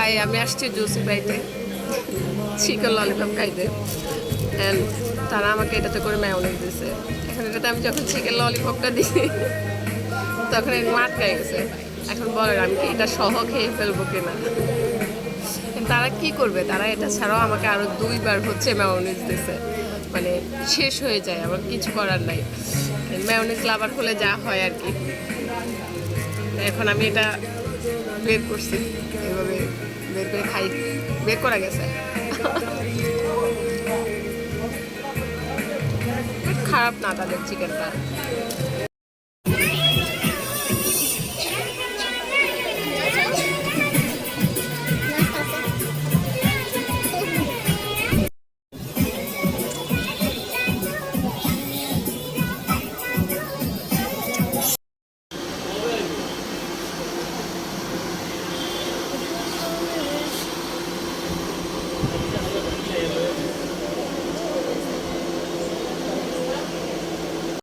High, আমি আসছি juicy বাইতে চিকেন ললিপপ খাইতে। অ্যান্ড তারা আমাকে এটাতে করে ম্যায়োনিজ দিছে। এখন এটাতে আমি যখন চিকেন ললিপপটা দিই তখন এই আটকাই গেছে। এখন বলেন আমি কি এটা সহ খেয়ে ফেলবো কিনা। তারা কি করবে, তারা এটা ছাড়াও আমাকে আরও 2বার হচ্ছে ম্যায়োনিজ দিছে। মানে শেষ হয়ে যায়, আমার কিছু করার নাই। ম্যায়োনিজ লাভার হলে যা হয় আর কি। এখন আমি এটা বের করছি, এভাবে বের করে খাই। বের করা গেছে। খারাপ না তাদের চিকেনটা।